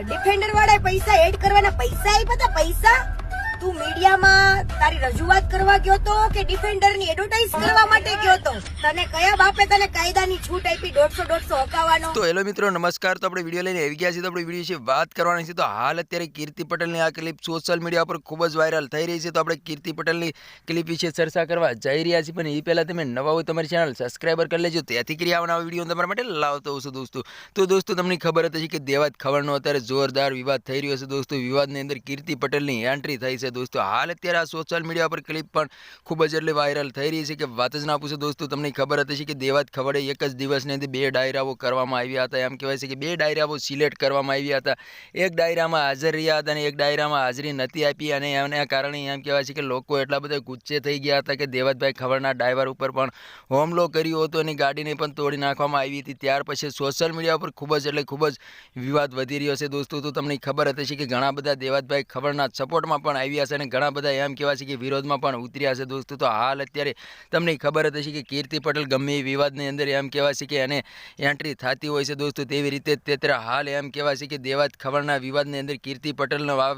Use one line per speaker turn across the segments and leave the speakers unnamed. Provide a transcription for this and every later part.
Defender વાળા પૈસા add કરવાના પૈસા આપ્યા હતા પૈસા તું મીડિયામાં તારી રજૂઆત કરવા ગયો તો કે ડિફેન્ડરની એડવર્ટાઇઝ કરવા માટે ગયો તો તને કયા બાપે તને કાયદાની છૂટ આપી 150 હકાવાનો?
તો હેલો મિત્રો નમસ્કાર. તો આપણે વિડીયો લઈને આવી ગયા છીએ. તો આપણે વિડીયો વિશે વાત કરવાની છે. તો હાલ અત્યારે કીર્તિ પટેલની આ ક્લિપ સોશિયલ મીડિયા પર ખૂબ જ વાયરલ થઈ રહી છે. તો આપણે કીર્તિ પટેલની ક્લિપ વિશે ચર્ચા કરવા જઈ રહ્યા છીએ. પણ એ પહેલાં તમે નવા હોય તમારી ચેનલ સબસ્ક્રાઈબર કરી લેજો. ત્યાંથી કરી આવવાના વિડીયો તમારા માટે લાવતો હોઉં છું દોસ્તો. તો દોસ્તો તમને ખબર હતી કે દેવાત ખવડનો અત્યારે જોરદાર વિવાદ થઈ રહ્યો છે દોસ્તો. વિવાદની અંદર કીર્તિ પટેલની એન્ટ્રી થઈ છે દોસ્તો. હાલ અત્યારે આ સોશિયલ મીડિયા પર ક્લિપ પણ ખૂબ જ એટલે વાયરલ થઈ રહી છે કે વાત જ ના પૂછો દોસ્તો. તમને ખબર હતી કે દેવાત ખવડે એક જ દિવસની અંદર 2 ડાયરાઓ કરવામાં આવ્યા હતા. એમ કહેવાય છે કે 2 ડાયરાઓ સિલેક્ટ કરવામાં આવ્યા હતા. એક ડાયરામાં હાજર રહ્યા હતા અને એક ડાયરામાં હાજરી નથી આપી અને એના કારણે એમ કહેવાય છે કે લોકો એટલા બધા ગુસ્સે થઈ ગયા હતા કે દેવાતભાઈ ખવડના ડ્રાઈવર ઉપર પણ હુમલો કર્યો હતો અને ગાડીને પણ તોડી નાખવામાં આવી હતી. ત્યાર પછી સોશિયલ મીડિયા પર ખૂબ જ વિવાદ વધી રહ્યો છે દોસ્તો. તો તમને ખબર હતી કે ઘણા બધા દેવાતભાઈ ખવડના સપોર્ટમાં પણ આવ્યા છે અને ઘણા બધા એમ કહેવાય છે કે વિરોધમાં પણ ઉતર્યા છે દોસ્તો. તો હાલ અત્યારે તમને ખબર હતી કે કીર્તિ પટેલ ગમે એ વિવાદની અંદર એમ કહેવાય છે કે એને એન્ટ્રી થતી હોય છે દોસ્તો. તેવી રીતે અત્યારે હાલ એમ કહેવાય છે કે દેવાત ખવડના વિવાદની અંદર કીર્તિ પટેલનો આ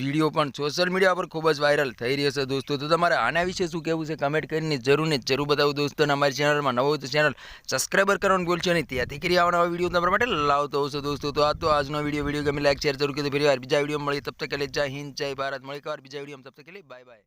વિડીયો પણ સોશિયલ મીડિયા પર ખૂબ જ વાયરલ થઈ રહ્યો છે દોસ્તો. તો તમારે આના વિશે શું કહેવું છે કમેન્ટ કરીને જરૂર બતાવું દોસ્તો. અને અમારી ચેનલમાં નવો હોય તો ચેનલ સબસ્ક્રાઈબર કરવાનું ભૂલશો નહીં. ત્યાંથી કરી આવવાના વિડીયો તમારા માટે લાવતો હોઉં છું દોસ્તો. તો આ તો આજનો વિડીયો ગમે લાઈક શેર જરૂર કરી. ફરી વાર બીજા વિડીયો મળી તબ તક કે લે જય હિન્દ જય ભારત. મળી બીજા વિડીયો તબ તક કે લે બાય બાય.